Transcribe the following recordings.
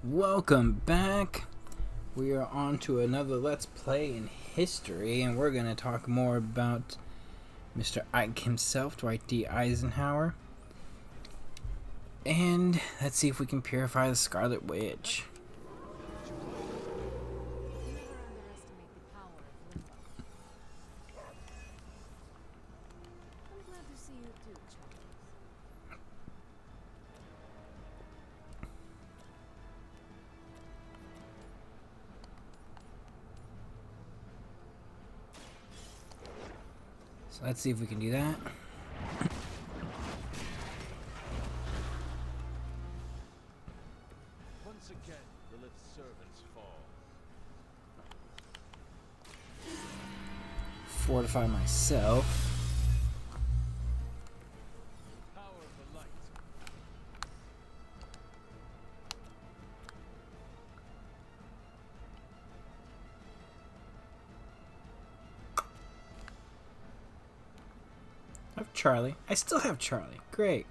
Welcome back. We are on to another Let's Play in history, and we're going to talk more about Mr. Ike himself, Dwight D. Eisenhower. And let's see if we can purify the Scarlet Witch. So let's see if we can do that. Once again, Lilith's servants fall. Fortify myself. Power of the light. I have Charlie. I still have Charlie. Great.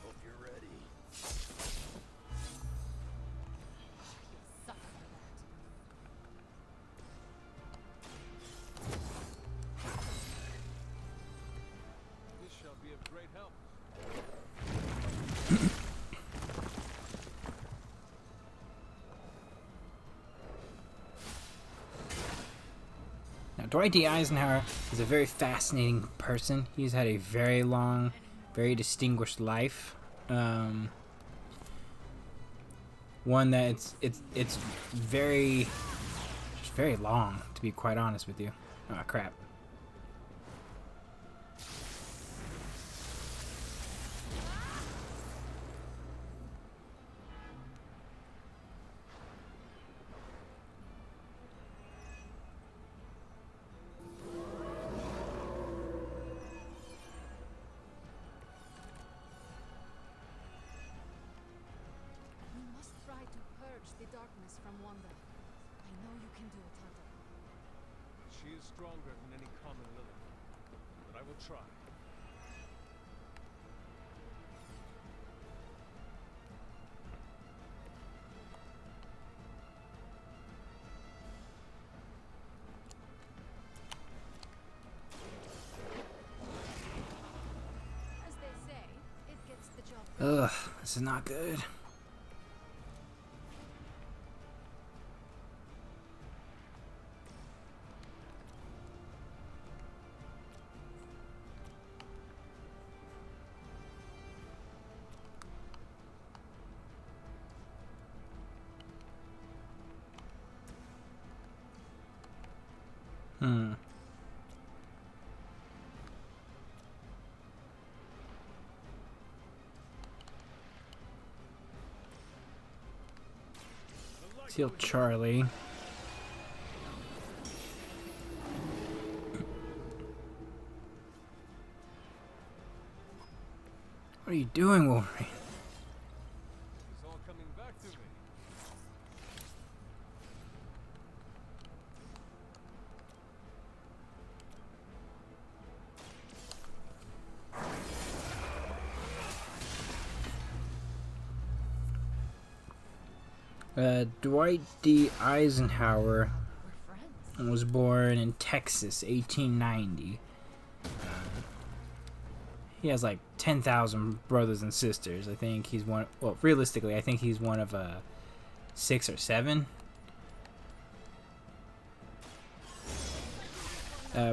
Hope you're ready. This shall be of great help. Now, Dwight D. Eisenhower is a very fascinating person. He's had a very long, very distinguished life. One that it's very, just very long, to be quite honest with you. Oh crap. We must try to purge the darkness from Wanda. I know you can do it, Hunter. She is stronger than any common Lilith, but I will try. As they say, it gets the job done. Ugh, this is not good. Hmm. The light Heal Charlie. What are you doing, Wolverine? is all coming back to me. Dwight D. Eisenhower We're friends. was born in Texas, 1890. He has like 10,000 brothers and sisters. I think he's one. Well, realistically, I think he's one of 6 or 7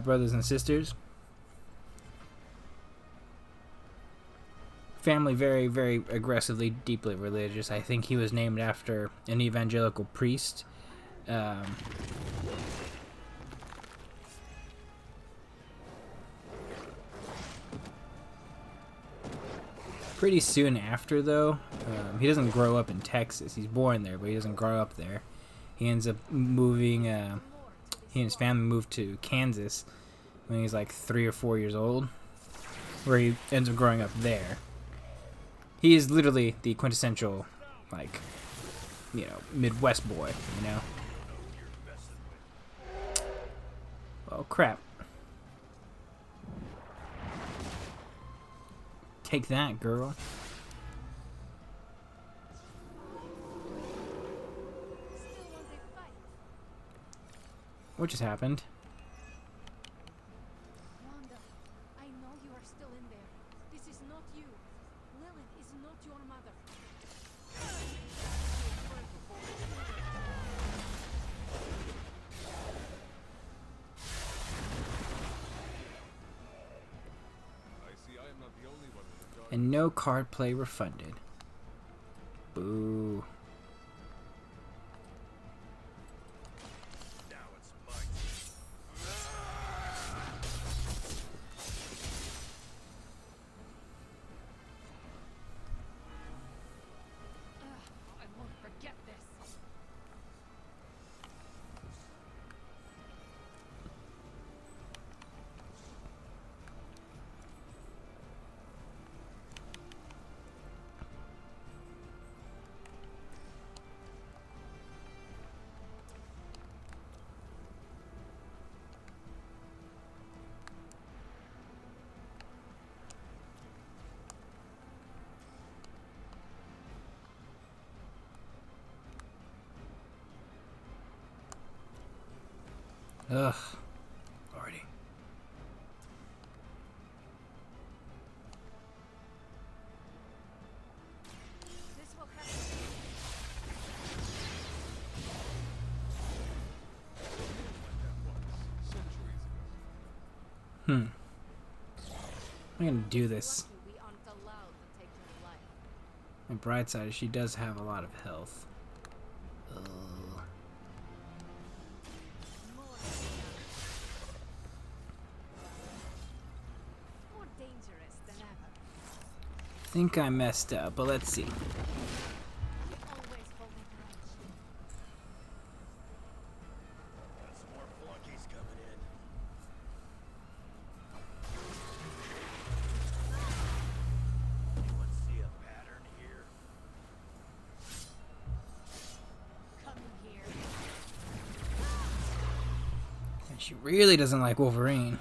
brothers and sisters. Family very, very aggressively, deeply religious. I think he was named after an evangelical priest. Pretty soon after, though, he doesn't grow up in Texas. He's born there, but he doesn't grow up there. He ends up moving. He and his family moved to Kansas when he's like 3 or 4 years old, where he ends up growing up there. He is literally the quintessential, like, Midwest boy, Oh, crap. Take that, girl. Still want a fight? What just happened? Wanda, I know you are still in there. This is not you. Lilith is not your mother. I see I am not the only one in the dark. And no card play refunded. Boo. Now it's my turn. I won't forget this. Ugh. Lordy. This will have to Centuries ago. Hmm. I'm gonna do this. lucky we aren't allowed to take your life. The bright side is she does have a lot of health. Ugh. More dangerous than ever. Think I messed up, but let's see. You always hold a grudge. Got some more flunkies coming in. Anyone see a pattern here? Come here. And she really doesn't like Wolverine.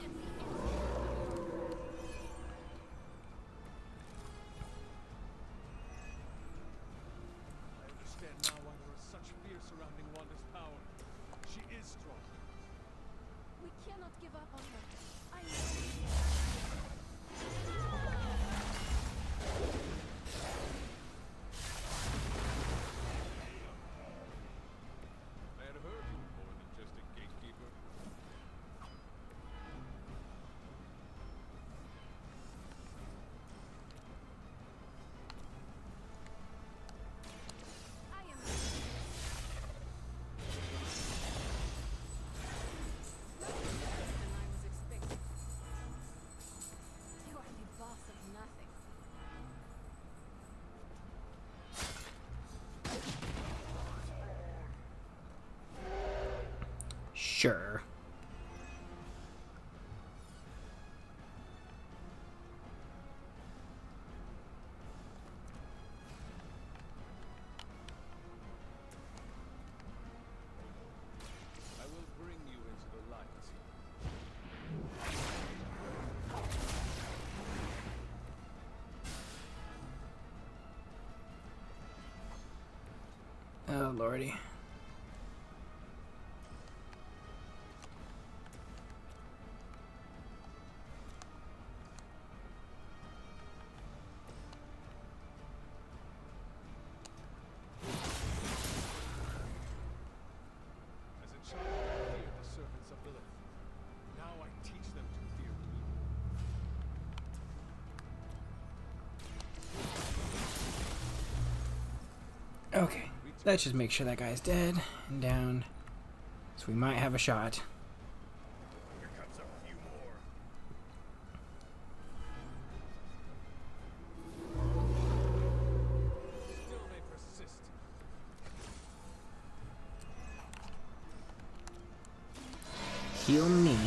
I understand now why there is such fear surrounding Wanda's power. She is strong. We cannot give up on her. I know. I had heard you were more than just a gatekeeper. I am. Than I was expecting. You are the boss of nothing. Sure. I will bring you into the light. Oh, lordy. As a child, I feared the servants of Lilith. Now I teach them to fear me. Okay. Let's just make sure that guy's dead and down. So we might have a shot. Here comes a few more. Still they persist. Heal me.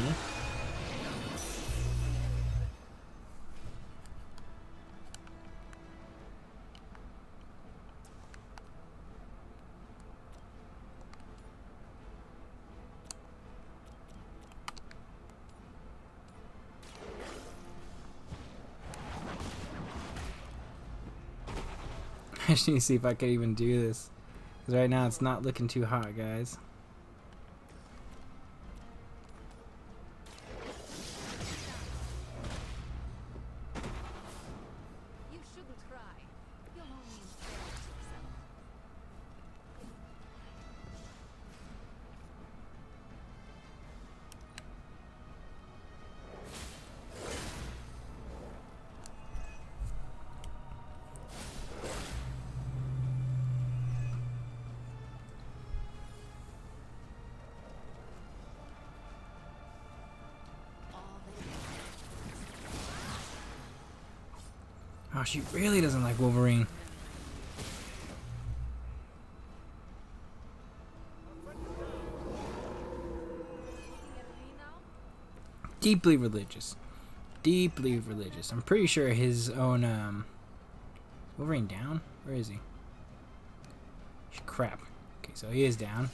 actually see if I could even do this. Because right now it's not looking too hot, guys. You shouldn't cry. You'll only embarrass yourself. All the Oh, she really doesn't like Wolverine. looking at me now? Deeply religious. Deeply religious. I'm pretty sure his own, Wolverine down? Where is he? Crap. Okay, so he is down.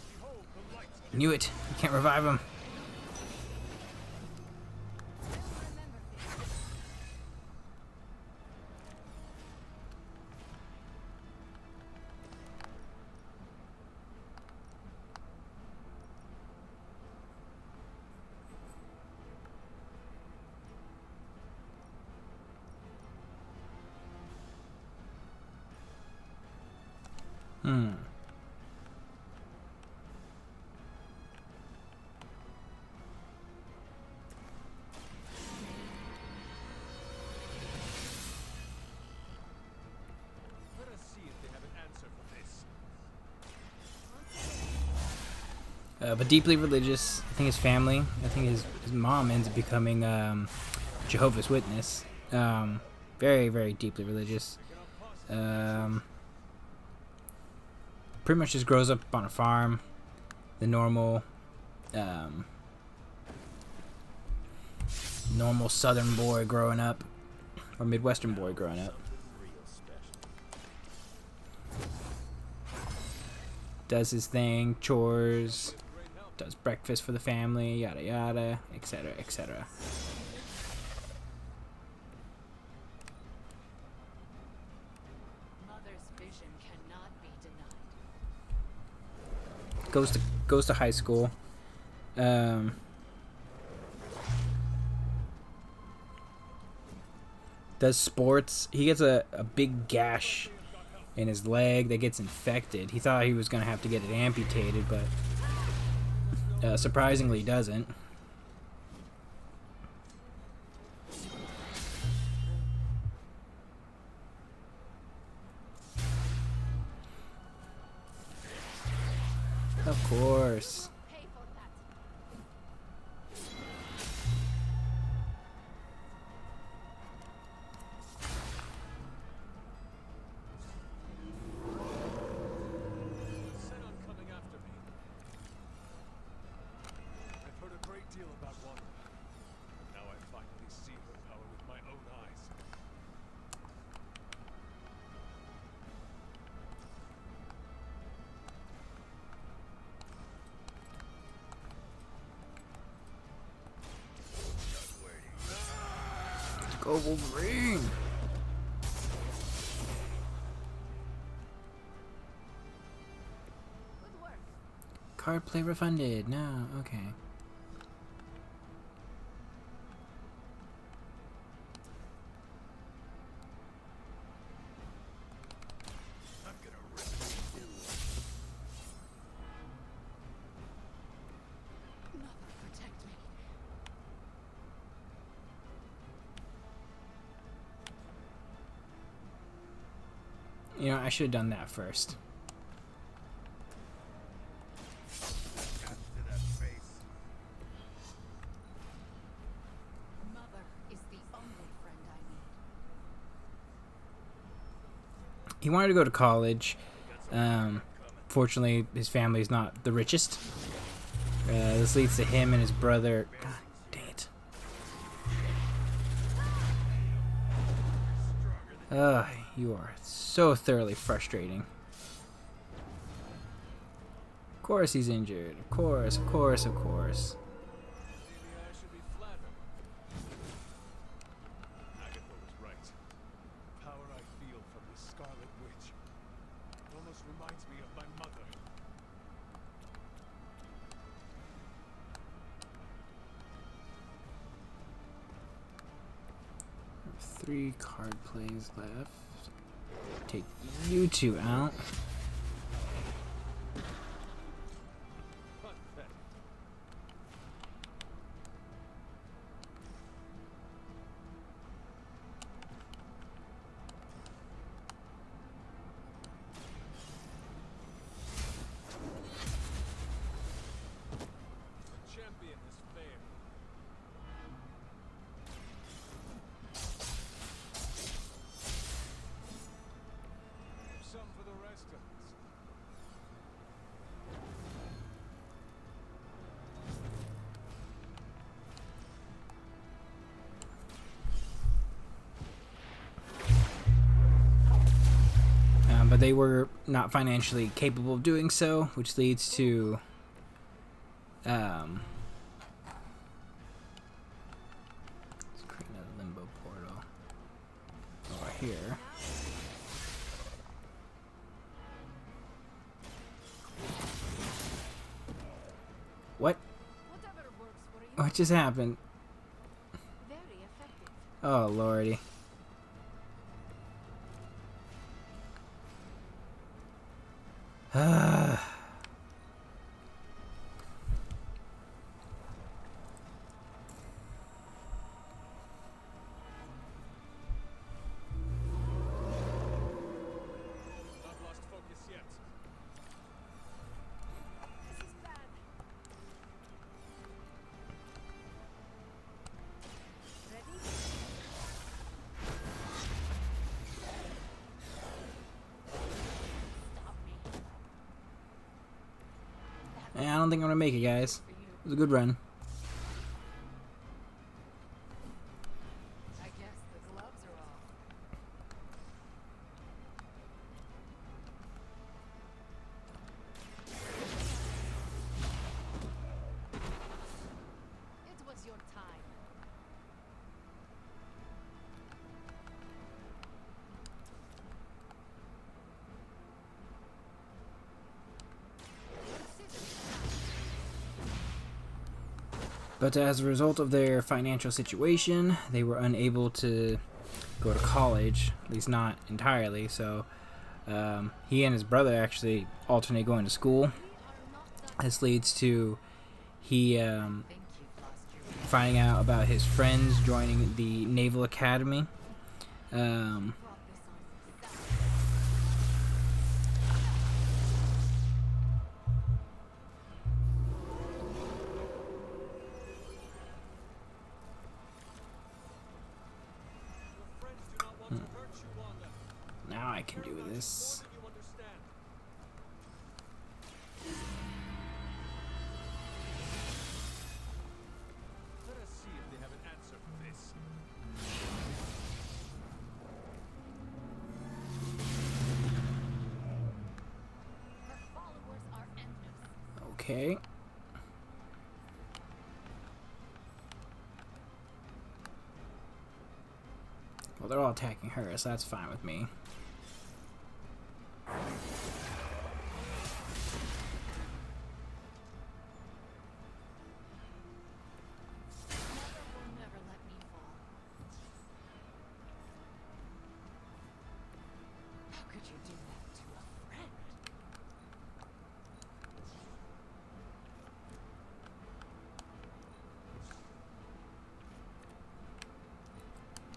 Knew it. You can't revive him. I will remember this. Hmm. Let us see if they have an answer for this. But deeply religious. I think his family. I think his mom ends up becoming Jehovah's Witness. Very, very deeply religious. Pretty much just grows up on a farm. The normal, normal Southern boy growing up, or Midwestern boy growing up. Real special. Does his thing, chores, does breakfast for the family, yada yada, etc., etc. Mother's vision cannot be denied. Goes to high school. Does sports. He gets a big gash in his leg that gets infected. He thought he was gonna have to get it amputated, but surprisingly doesn't. Of course. Pay for that. Set on coming after me. I've heard a great deal about Wanda. Now I finally see her power with my own eyes. Go Wolverine. Good work. Card play refunded. No, okay. I'm gonna rip you. Mother, protect me. You know, I should have done that first. Cuts to that face. Mother is the only friend I need. He wanted to go to college. Fortunately, his family is not the richest. This leads to him and his brother. God dang it. Ugh, you are so thoroughly frustrating. Of course he's injured. Of course, of course, of course. Maybe I should be flattered. Agatha was right. The power I feel from the Scarlet Witch 3 card plays left. Take you two out. Pathetic. The champion has failed. Some for the rest of us. But they were not financially capable of doing so, which leads to let's create another limbo portal over here. What? Whatever works for you. What just happened? Very effective. Oh lordy. Not lost focus yet. This is bad. Ready? Stop me. I don't think I'm gonna make it, guys. For you. It was a good run. I guess the gloves are off. It was your time. But as a result of their financial situation, they were unable to go to college, at least not entirely. So he and his brother actually alternate going to school. We are not done. This leads to he Think you've lost your finding out about his friends joining the Naval Academy. brought this on yourself. Your friends do not want to hurt you, Wanda. Now I can do Very much this. more than you understand. Let us see if they have an answer for this. Her followers are endless. Okay. Well, they're all attacking her, so that's fine with me. Mother will never let me fall. How could you do that to a friend?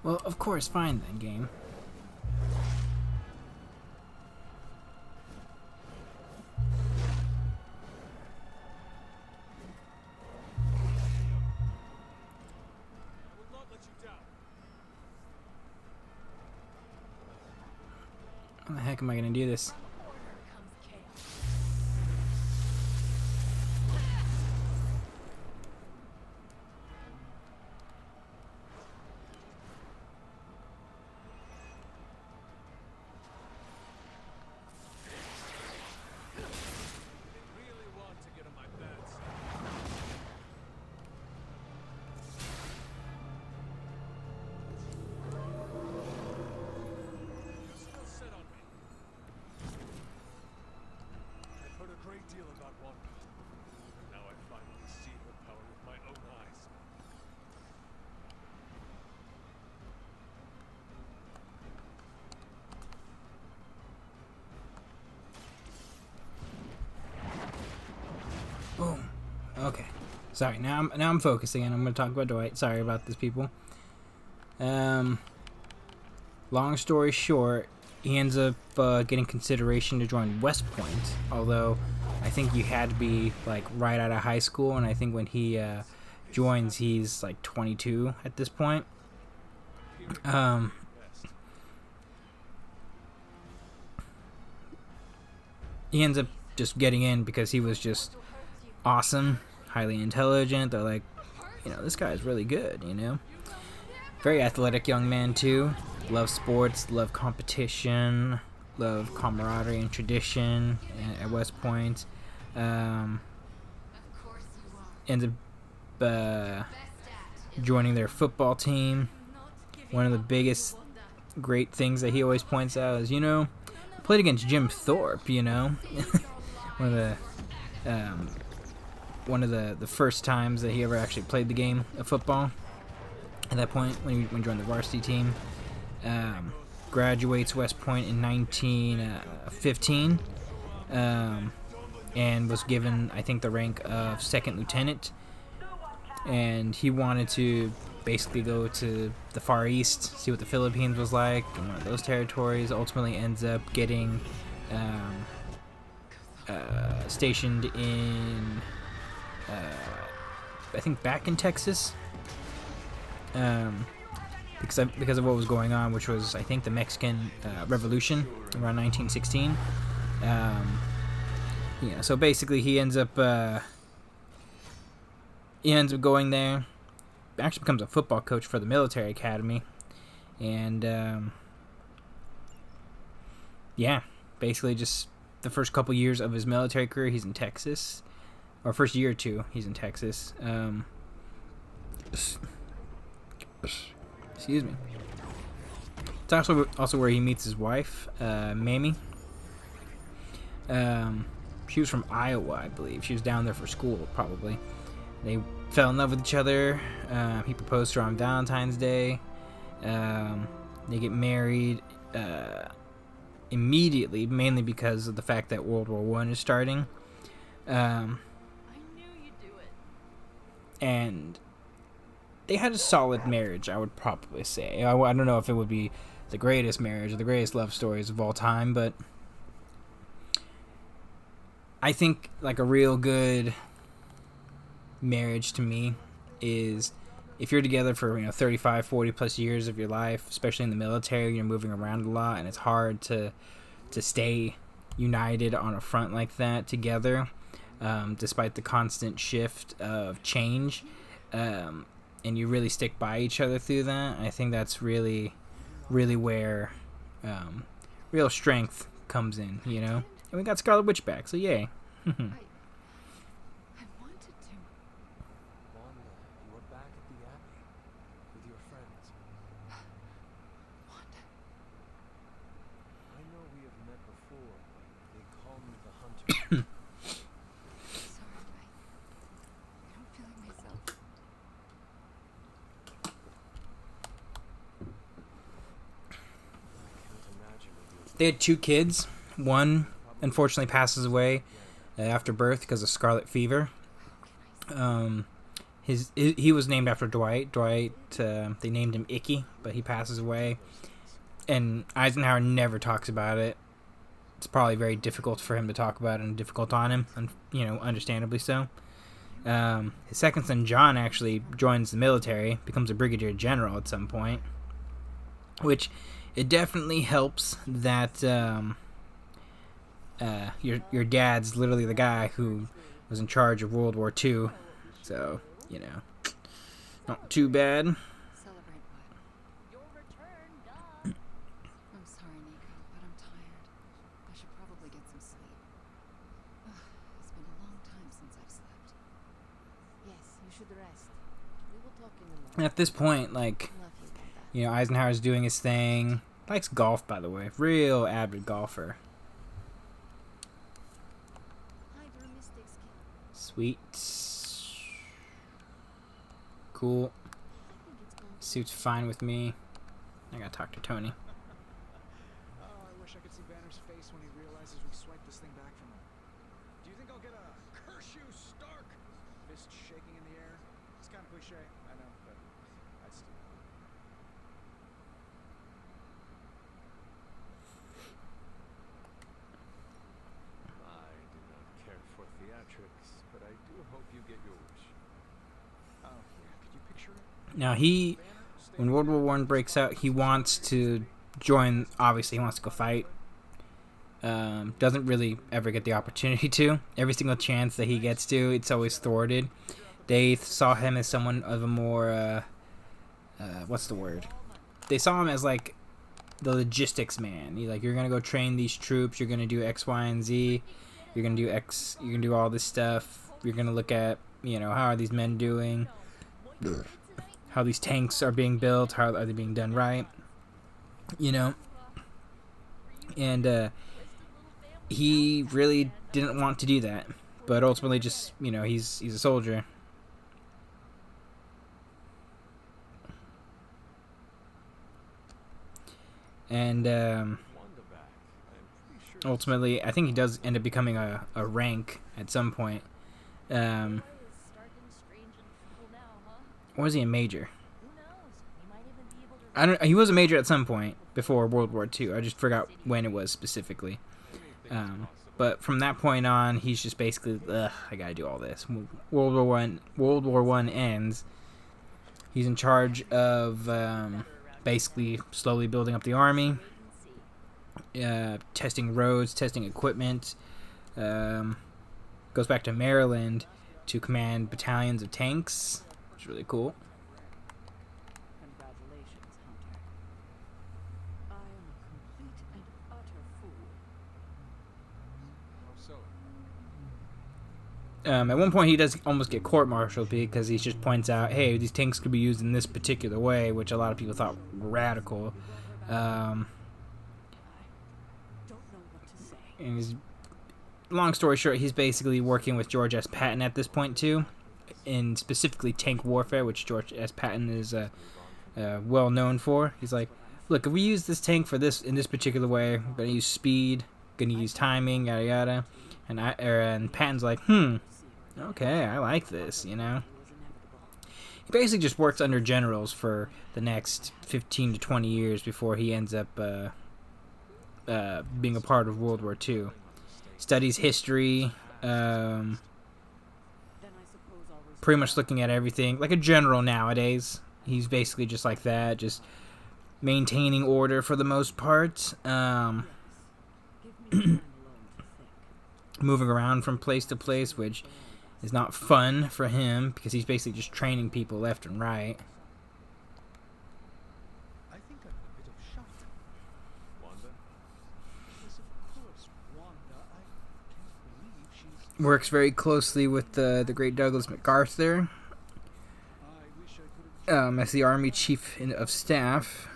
Well, of course, fine then, game. I will not let you down. How the heck am I gonna do this? From order comes chaos. They really want to get on my bad side. You're still set on me. Sorry, now I'm focusing and I'm going to talk about Dwight. Sorry about this, people. Long story short, he ends up getting consideration to join West Point, although I think you had to be like right out of high school, and I think when he joins, he's like 22 at this point. He ends up just getting in because he was just awesome, highly intelligent. They're like, this guy is really good, Very athletic young man, too. Love sports, love competition, love camaraderie and tradition at West Point. Ends up joining their football team. One of the biggest great things that he always points out is, I played against Jim Thorpe, one of the first times that he ever actually played the game of football. At that point, when he joined the varsity team, graduates West Point in 1915, and was given, I think, the rank of second lieutenant. And he wanted to basically go to the Far East, see what the Philippines was like, and one of those territories. Ultimately ends up getting stationed in, I think, back in Texas, because of what was going on, which was, I think, the Mexican Revolution around 1916. So basically he ends up going there. Actually becomes a football coach for the military academy, and basically just the first couple years of his military career he's in Texas, or first year or two he's in Texas. Excuse me. It's also where he meets his wife, Mamie. She was from Iowa, I believe. She was down there for school, probably. They fell in love with each other. He proposed to her on Valentine's Day. They get married immediately, mainly because of the fact that World War I is starting. I knew you'd do it. And they had a solid marriage, I would probably say. I don't know if it would be the greatest marriage or the greatest love stories of all time, but I think like a real good marriage to me is if you're together for 35, 40 plus years of your life, especially in the military. You're moving around a lot, and it's hard to stay united on a front like that together, despite the constant shift of change, and you really stick by each other through that. I think that's really where real strength comes in, and we got Scarlet Witch back, so yay. I wanted to. Wanda, you are back at the Abbey with your friends. Wanda. I know we have met before, but they call me the Hunter. Sorry, I don't feel like myself. I can't imagine with you. They had 2 kids. One unfortunately passes away after birth because of scarlet fever. He was named after Dwight. They named him Icky, but he passes away. And Eisenhower never talks about it. It's probably very difficult for him to talk about it and difficult on him, and understandably so. His second son, John, actually joins the military, becomes a brigadier general at some point, which it definitely helps that your dad's literally the guy who was in charge of World War II, so not too bad. Celebrate what? Your return, Dom. I'm sorry, Nico, but I'm tired. I should probably get some sleep. It's been a long time since I've slept. Yes, you should rest. We will talk in the morning. At this point, like, Love you, Wanda. Eisenhower's doing his thing. Likes golf, by the way. Real avid golfer. Hydra Mystic skill. Sweet. Cool. I think it's going to Suit's fine with me. I gotta talk to Tony. Oh, I wish I could see Banner's face when he realizes we swiped this thing back from him. Do you think I'll get a curse you, Stark? Fist shaking in the hope you get your wish. Oh, yeah. Could you picture it? Now he, Banner, stay when World War One breaks out, he wants to join. Obviously, he wants to go fight. Doesn't really ever get the opportunity to. Every single chance that he gets to, it's always thwarted. They saw him as someone of a more, what's the word? They saw him as like the logistics man. You're gonna go train these troops. You're gonna do X, Y, and Z. You're gonna do X. You're gonna do all this stuff. You're gonna look at, how are these men doing? How these tanks are being built? How are they being done right? And he really didn't want to do that, but ultimately, just he's a soldier. And ultimately, I think he does end up becoming a rank at some point. Or was he a major? I don't. He was a major at some point before World War II. I just forgot when it was specifically. But from that point on, he's just basically, I gotta do all this. World War One ends. He's in charge of basically slowly building up the army, testing roads, testing equipment. Goes back to Maryland to command battalions of tanks, which is really cool. Congratulations, Hunter. I am a complete and utter fool. How so? At one point, he does almost get court-martialed because he just points out, hey, these tanks could be used in this particular way, which a lot of people thought were radical. Don't know what to say. And long story short, he's basically working with George S. Patton at this point, too, in specifically tank warfare, which George S. Patton is well known for. He's like, look, if we use this tank for this in this particular way, we're going to use speed, going to use timing, yada yada. And Patton's like, okay, I like this, He basically just works under generals for the next 15 to 20 years before he ends up being a part of World War II. Studies history, Then I suppose I'll pretty much looking at everything. Like a general nowadays. He's basically just like that, just maintaining order for the most part. give me time alone to think. Moving around from place to place, which is not fun for him because he's basically just training people left and right. I think I'm a bit of shock. Wanda? Yes, of course, Wanda. I can't believe she's... Works very closely with the great Douglas MacArthur I wish I could have... as the Army Chief of Staff.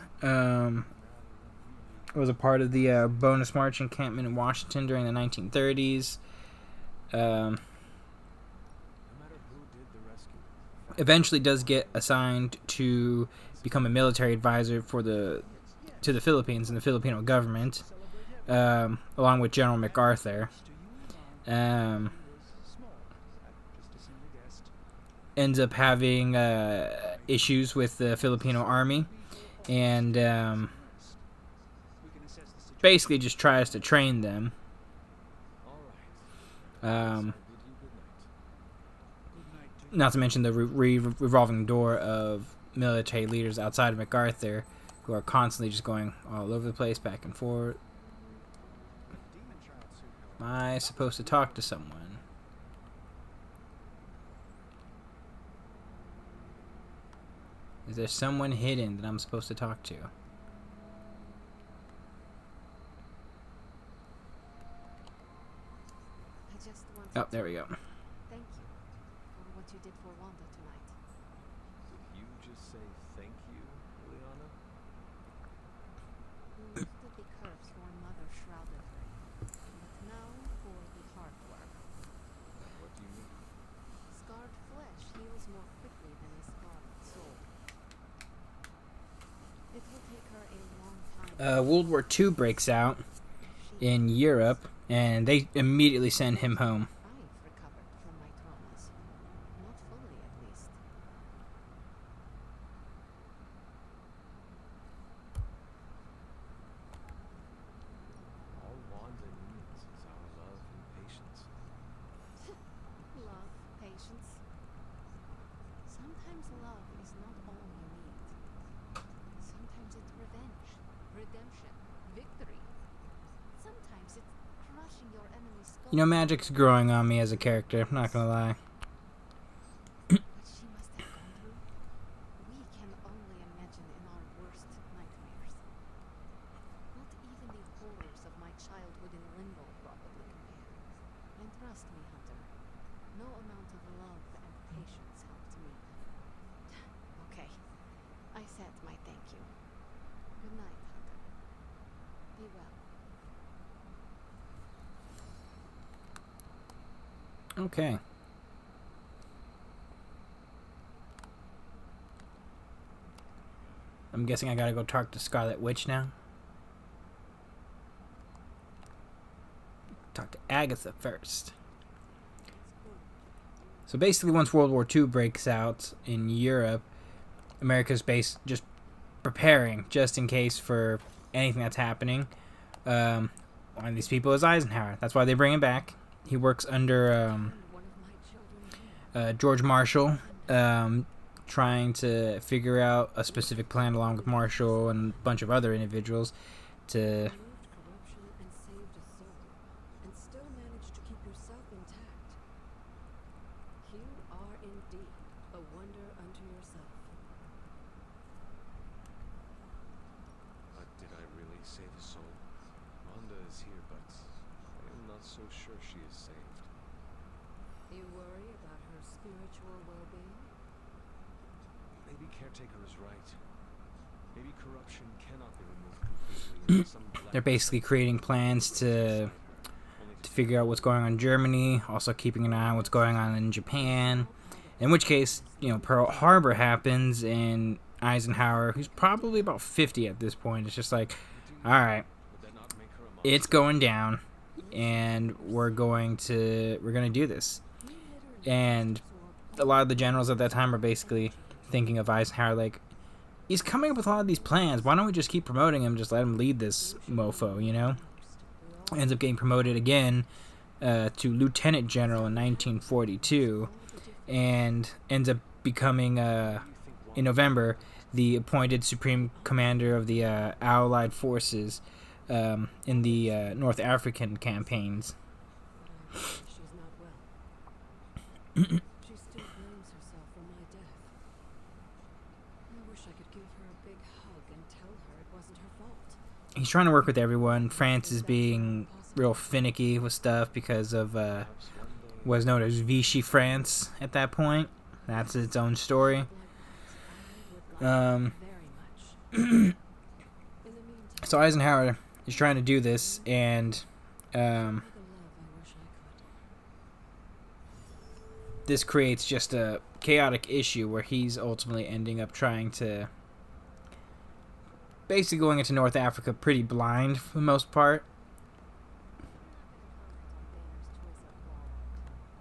Was a part of the bonus march encampment in Washington during the 1930s. No matter who did the rescue. Eventually does get assigned to become a military advisor to the Philippines and the Filipino government, along with General MacArthur. Ends up having issues with the Filipino army, and basically just tries to train them. All right. Bid you good night. Not to mention the revolving door of military leaders outside of MacArthur who are constantly just going all over the place, back and forth. Am I supposed to talk to someone? Is there someone hidden that I'm supposed to talk to? I just wanted Oh, there we go. to thank you for what you did for Wanda tonight. Did you just say thank you, Liana? You lifted the curse your mother shrouded her in, but now for the hard work. What do you mean? Scarred flesh heals more quickly than a scarred soul. It will take her a long time. World War II breaks out in Europe, and they immediately send him home. I've recovered from my traumas. Not fully, at least. All Wanda needs is our love and patience. Love, patience, crushing your enemy's skull. You know, Magic's growing on me as a character. I'm not gonna lie. What she must have gone through, we can only imagine in our worst nightmares. Not even the horrors of my childhood in Limbo probably compare. And trust me, Hunter, no amount of love and patience helped me. Okay, I said my thank you. Good night, Hunter. Be well. Okay. I'm guessing I gotta go talk to Scarlet Witch now. Talk to Agatha first. So basically, once World War II breaks out in Europe, America's just preparing just in case for anything that's happening. One of these people is Eisenhower. That's why they bring him back. He works under One of my children. George Marshall, trying to figure out a specific plan along with Marshall and a bunch of other individuals to Removed corruption and saved a soul, and still managed to keep yourself intact. You are indeed a wonder unto yourself. But did I really save a soul? Wanda is here, but I am not so sure she is saved. You worry about her spiritual well-being? Maybe Caretaker is right. Maybe corruption cannot be removed completely. And some black they're basically creating plans to figure out what's going on in Germany, also keeping an eye on what's going on in Japan. In which case, you know, Pearl Harbor happens, and Eisenhower, who's probably about 50 at this point, is just like, all right, Would that not make her a monster? it's going down, and we're gonna do this. And a lot of the generals at that time are basically thinking of Eisenhower like, he's coming up with a lot of these plans. Why don't we just keep promoting him? Just let him lead this mofo, you know? Ends up getting promoted again to lieutenant general in 1942, and ends up becoming in November the appointed supreme commander of the Allied forces in the North African campaigns. She's not well. She still blames herself for my death. I wish I could give her a big hug and tell her it wasn't her fault. He's trying to work with everyone. France is being real finicky with stuff because of what is known as Vichy France at that point. That's its own story. Very much. In the meantime, So Eisenhower is trying to do this, and the love I wish I could. this creates just a chaotic issue where he's ultimately ending up trying to basically going into North Africa pretty blind for the most part.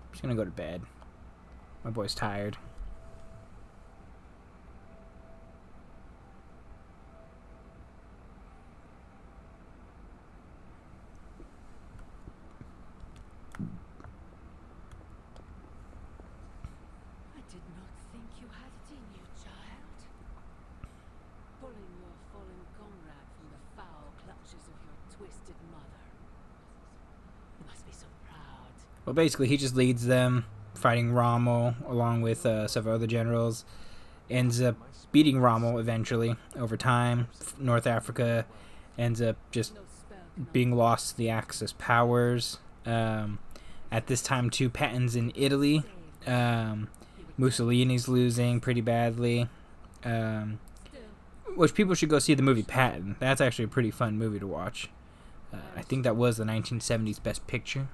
I'm just gonna go to bed. My boy's tired. I did not think you had it in you, child. Pulling your fallen comrade from the foul clutches of your twisted mother. You must be so proud. Well, basically, he just leads them, fighting Rommel along with several other generals. Ends up beating Rommel eventually over time. North Africa ends up just No spell can being lost to the Axis powers. At this time, too, Patton's in Italy. Mussolini's losing pretty badly. Which people should go see the movie Patton. That's actually a pretty fun movie to watch. I think that was the 1970s Best Picture.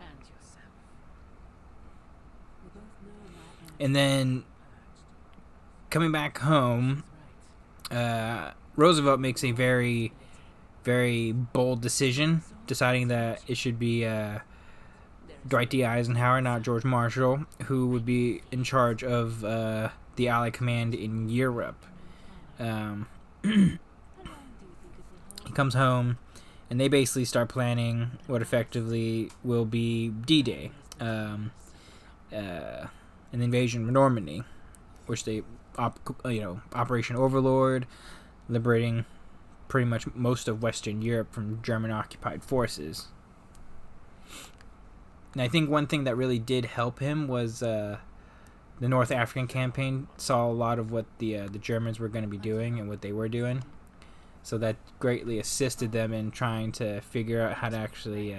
and yourself. We both know my end And then coming back home, is right. Roosevelt makes a very, very bold decision, deciding that it should be Dwight D. Eisenhower, not George Marshall, who would be in charge of the Allied command in Europe. He comes home, and they basically start planning what effectively will be D-Day, an invasion of Normandy, which they, Operation Overlord, liberating pretty much most of Western Europe from German-occupied forces. And I think one thing that really did help him was the North African campaign saw a lot of what the Germans were going to be doing and what they were doing. So that greatly assisted them in trying to figure out how to actually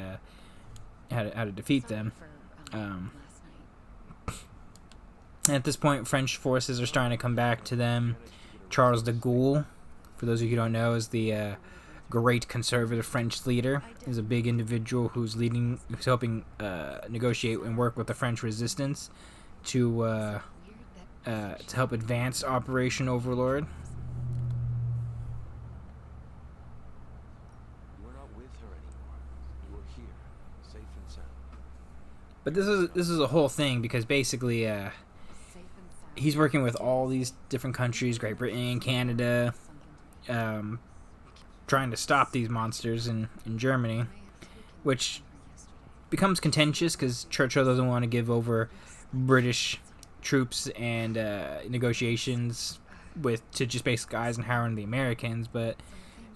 how to defeat them. And at this point, French forces are starting to come back to them. Charles de Gaulle, for those of you who don't know, is the great conservative French leader. Is a big individual who's helping negotiate and work with the French resistance to help advance Operation Overlord. You are not with her anymore. You are here, safe and sound. But this is a whole thing because basically he's working with all these different countries, Great Britain, Canada, trying to stop these monsters in Germany, which becomes contentious because Churchill doesn't want to give over British troops and negotiations to just basically Eisenhower and the Americans, but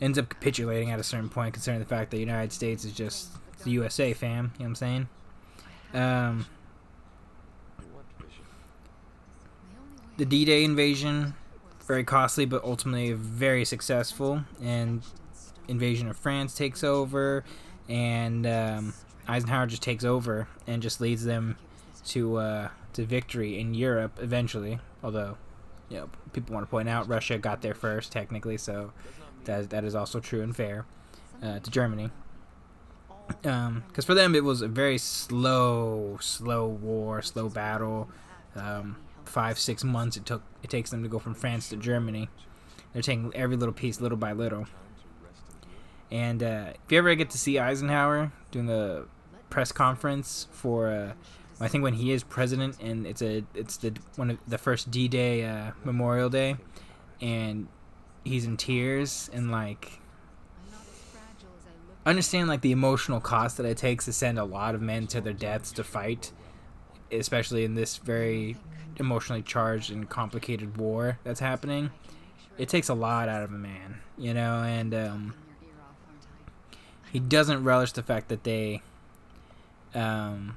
ends up capitulating at a certain point considering the fact that the United States is just the USA, fam. You know what I'm saying? What vision? The D-Day invasion, very costly, but ultimately very successful. And invasion of France takes over, and Eisenhower just takes over and just leads them to victory in Europe eventually. Although, you know, people want to point out Russia got there first, technically, so that is also true and fair to Germany. Because for them it was a very slow war, slow battle. 5-6 months it takes them to go from France to Germany. They're taking every little piece, little by little. And if you ever get to see Eisenhower doing a press conference for, I think when he is president, and it's one of the first D-Day Memorial Day, and he's in tears and like. Understand like the emotional cost that it takes to send a lot of men to their deaths to fight, especially in this very emotionally charged and complicated war that's happening. It takes a lot out of a man, you know, and he doesn't relish the fact that they died.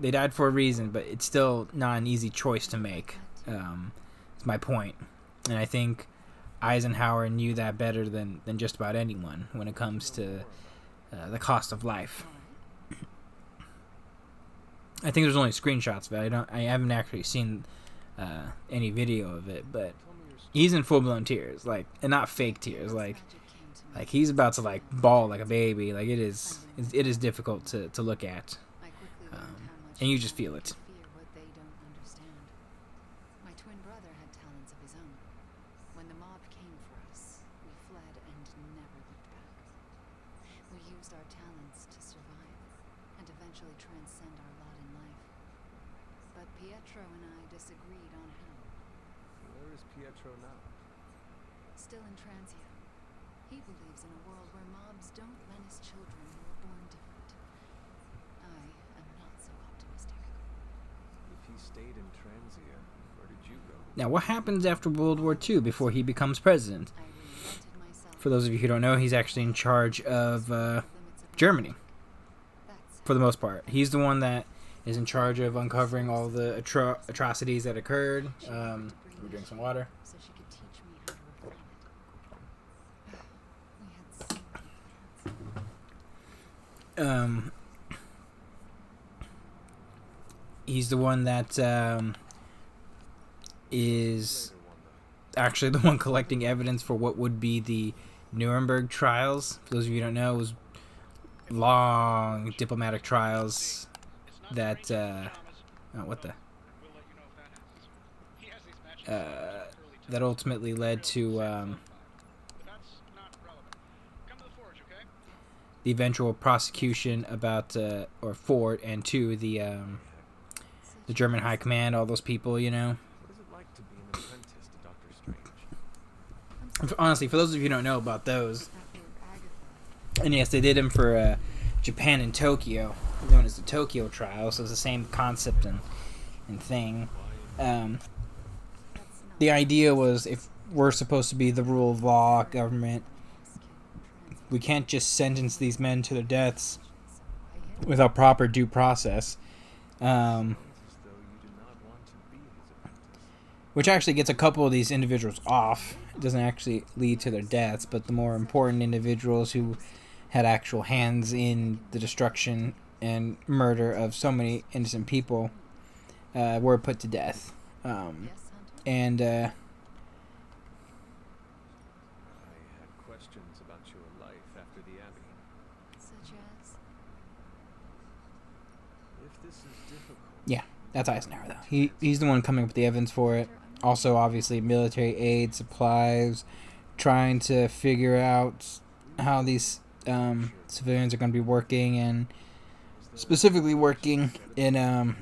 They died for a reason, but it's still not an easy choice to make. It's my point. And I think Eisenhower knew that better than just about anyone when it comes to the cost of life. I think there's only screenshots of it. I haven't actually seen any video of it, but he's in full blown tears, like, and not fake tears, like he's about to like bawl like a baby. Like it is difficult to look at, and you just feel it. My twin brother had talents of his own. When the mob came for us, we fled and never looked back. We used our talents to survive and eventually transcend our lot in life. But Pietro and I disagreed on how. Where is Pietro now? Still in Transia. He believes in a world where mobs don't menace children who are born different. I am not so optimistic. If he stayed in Transia, where did you go? Now, what happens after World War II before he becomes president? I reinvented myself. For those of you who don't know, he's actually in charge of Germany, for the most part. He's the one that is in charge of uncovering all the atrocities that occurred. We're drinking some water. So she could teach me how to reform it. We had so many plans. He's the one that is actually the one collecting evidence for what would be the Nuremberg trials. For those of you who don't know, it was long diplomatic trials that that ultimately led to the eventual prosecution about for the German High Command, all those people, you know. What is it like to be an apprentice to Doctor Strange? Honestly, for those of you who don't know about those, After Agatha, and yes, they did them for Japan and Tokyo, known as the Tokyo trial, so it's the same concept and thing. The idea was, if we're supposed to be the rule of law government, we can't just sentence these men to their deaths without proper due process. As though you do not want to be his apprentice. Which actually gets a couple of these individuals off. It doesn't actually lead to their deaths, but the more important individuals who had actual hands in the destruction and murder of so many innocent people were put to death. Yes, Hunter? And I had questions about your life after the Abbey. Such as? If this is difficult, yeah, that's Eisenhower, though. He's the one coming up with the evidence for it. Also, obviously, military aid, supplies, trying to figure out how these civilians are going to be working, and specifically working in Yes.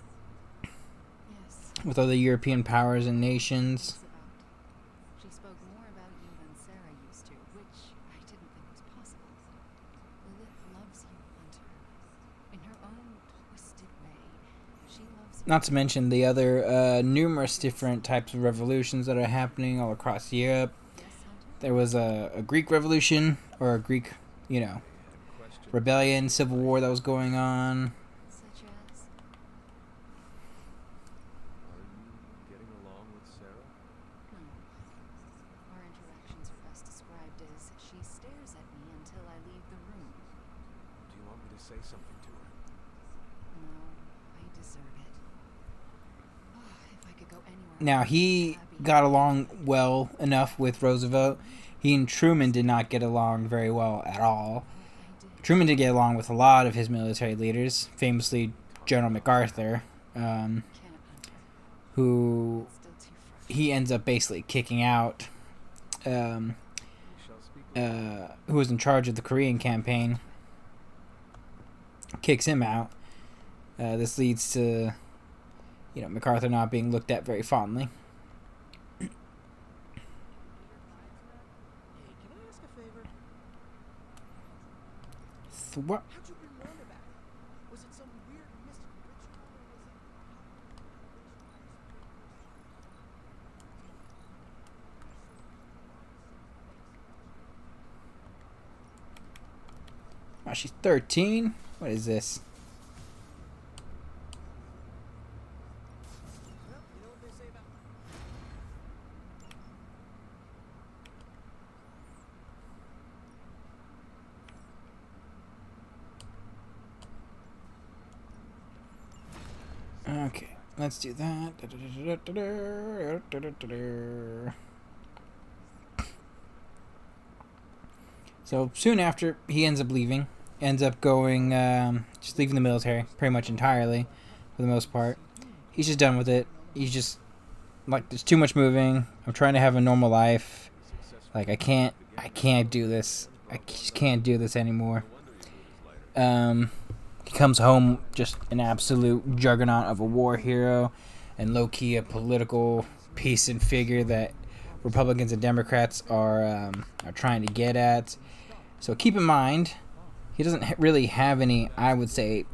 with other European powers and nations. About. She spoke more about you than Sarah used to, which I didn't think was possible. Lilith loves you, Hunter. In her own twisted way, she loves you. Not to mention the other numerous different types of revolutions that are happening all across Europe. Yes, Hunter? There was a Greek revolution, or a Greek, I had questions. rebellion, civil war that was going on. Such as? Are you getting along with Sarah? No. Our interactions are best described as she stares at me until I leave the room. Do you want me to say something to her? No, I deserve it. If I could go anywhere. Now, else, he I'd be got happy. along well enough with Roosevelt. He and Truman did not get along very well at all. I did. Truman did get along with a lot of his military leaders, famously General MacArthur, Can't, Hunter. who Still too fresh. he ends up basically kicking out, We shall speak. who was in charge of the Korean campaign, kicks him out. This leads to, MacArthur not being looked at very fondly. Hey, can I ask a favor? What? How'd you been warned about it? Was it some weird mystical ritual, or was it? Oh, she's 13? What is this? Well, you know what they say about. Okay, let's do that. So soon after, he ends up leaving. Ends up going, just leaving the military pretty much entirely, for the most part. He's just done with it. He's just like, there's too much moving. I'm trying to have a normal life. Like, I can't do this. I just can't do this anymore. He comes home just an absolute juggernaut of a war hero, and low-key a political piece and figure that Republicans and Democrats are trying to get at. So keep in mind, he doesn't really have any, I would say,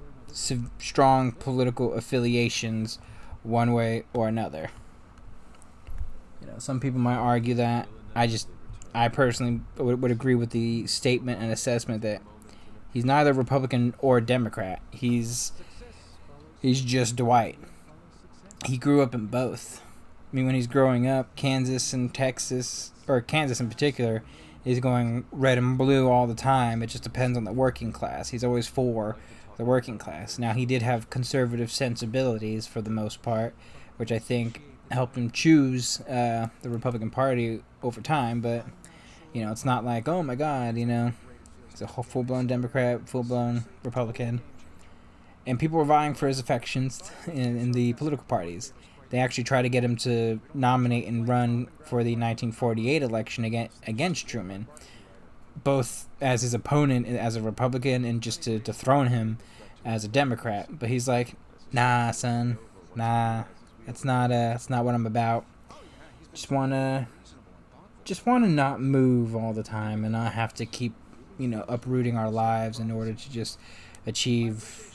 strong political affiliations one way or another. Some people might argue that. I personally would agree with the statement and assessment that he's neither Republican or Democrat. He's just Dwight. He grew up in both. I mean, when he's growing up, Kansas and Texas, or Kansas in particular, is going red and blue all the time. It just depends on the working class. He's always for the working class. Now, he did have conservative sensibilities for the most part, which I think helped him choose the Republican Party over time. But, it's not like, oh my God, he's a whole full-blown Democrat, full-blown Republican. And people were vying for his affections in the political parties. They actually tried to get him to nominate and run for the 1948 election against Truman, both as his opponent as a Republican and just to dethrone him as a Democrat. But he's like, nah, son, nah, that's not what I'm about. Just wanna not move all the time and not have to keep, uprooting our lives in order to just achieve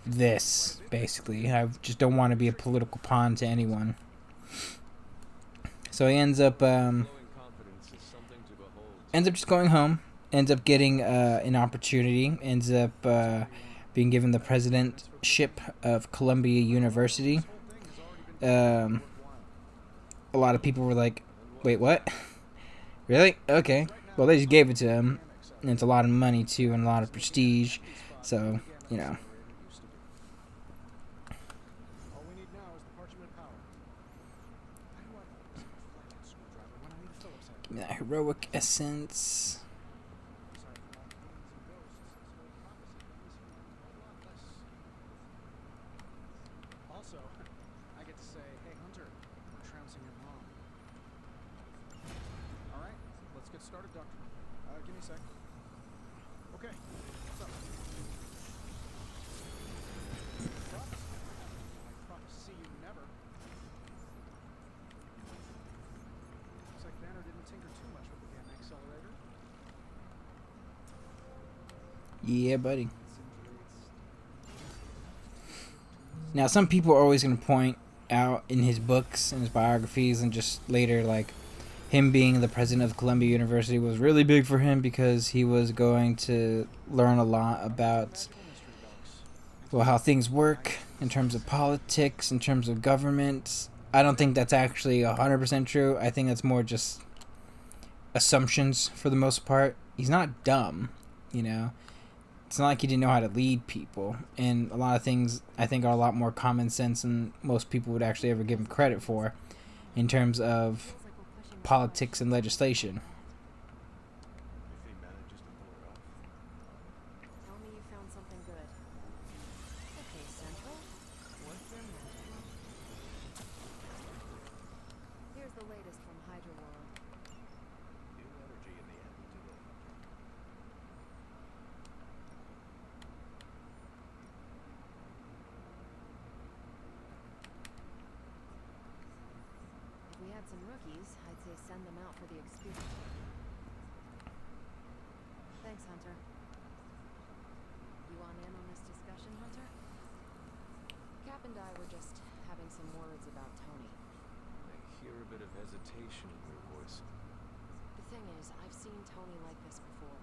this, basically. I just don't want to be a political pawn to anyone. So he ends up just going home, ends up getting an opportunity, ends up being given the presidentship of Columbia University. A lot of people were like, wait, what? Really? Okay. Well, they just gave it to him. And it's a lot of money, too, and a lot of prestige. So, you know. All we need now is the parchment power. Why do I always have a flathead screwdriver when I need a Phillips head? Give me that heroic essence. Aside from all the demons and ghosts, this whole prophecy thing is a lot less. Also, I get to say, hey Hunter, we're trouncing your mom. All right, let's get started, Doctor. Give me a sec. Okay, what's up? Promise. I promise to see you never. Looks like Banner didn't tinker too much with the damn accelerator. Yeah, buddy. Now, some people are always going to point out in his books and his biographies and just later, like, him being the president of Columbia University was really big for him because he was going to learn a lot about, well, how things work in terms of politics, in terms of government. I don't think that's actually 100% true. I think that's more just assumptions for the most part. He's not dumb, you know. It's not like he didn't know how to lead people. And a lot of things, I think, are a lot more common sense than most people would actually ever give him credit for in terms of politics and legislation. If he manages to pull it off. Tell me you found something good. Okay, Central. What's your magic? Here's the latest from Hydra World. New energy in the air today. If we had some rookies, I'd say send them out for the experience. Thanks, Hunter. You on in on this discussion, Hunter? Cap and I were just having some words about Tony. I hear a bit of hesitation in your voice. The thing is, I've seen Tony like this before.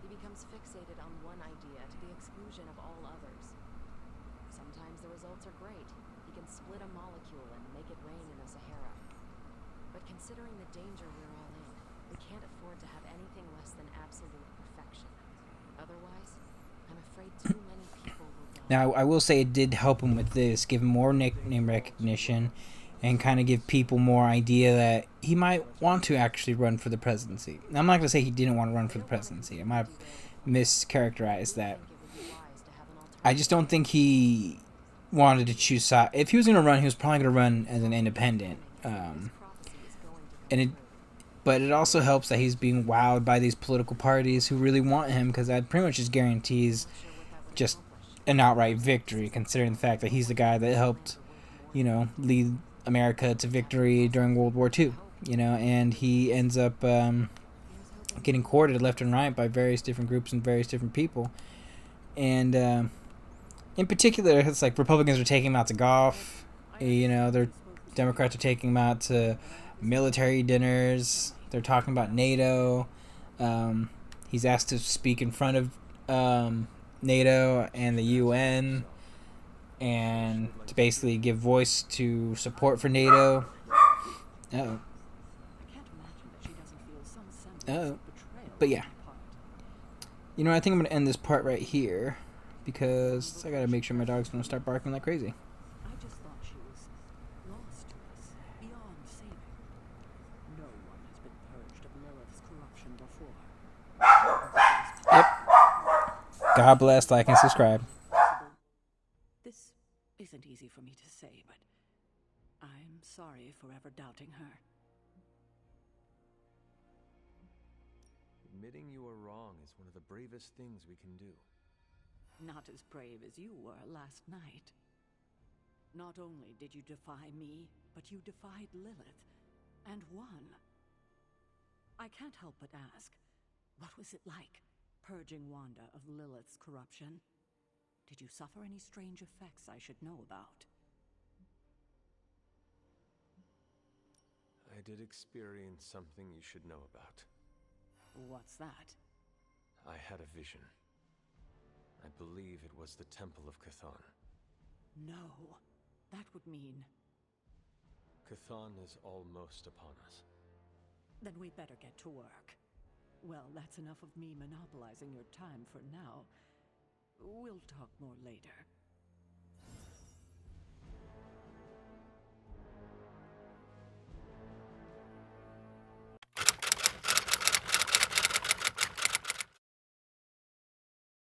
He becomes fixated on one idea to the exclusion of all others. Sometimes the results are great. He can split a molecule and make it rain in the Sahara. But considering the danger we're all in, we can't afford to have anything less than absolute perfection. Otherwise, I'm afraid too many people will die. Now, I will say it did help him with this, give him more nickname recognition, and kind of give people more idea that he might want to actually run for the presidency. Now, I'm not going to say he didn't want to run for the presidency. I might have mischaracterized that. I just don't think he wanted to choose side. If he was going to run, he was probably going to run as an independent. But it also helps that he's being wowed by these political parties who really want him, because that pretty much just guarantees just an outright victory, considering the fact that he's the guy that helped, you know, lead America to victory during World War II, you know, and he ends up getting courted left and right by various different groups and various different people. And in particular, it's like Republicans are taking him out to golf, you know, Democrats are taking him out to military dinners. They're talking about NATO. He's asked to speak in front of NATO and the UN, and to basically give voice to support for NATO. Uh-oh. I can't imagine that she doesn't feel some semblance Oh, of betrayal but on yeah. her part. You know, I think I'm going to end this part right here, because I got to make sure my dog's going to start barking like crazy. I just thought she was lost to us, beyond saving. No one has been purged of Lilith's corruption before. God bless, like, and subscribe. This isn't easy for me to say, but I'm sorry for ever doubting her. Admitting you are wrong is one of the bravest things we can do. Not as brave as you were last night. Not only did you defy me, but you defied Lilith, and won. I can't help but ask, what was it like, purging Wanda of Lilith's corruption? Did you suffer any strange effects I should know about? I did experience something you should know about. What's that? I had a vision. I believe it was the Temple of Cthon. No. That would mean... Cthon is almost upon us. Then we better get to work. Well, that's enough of me monopolizing your time for now. We'll talk more later.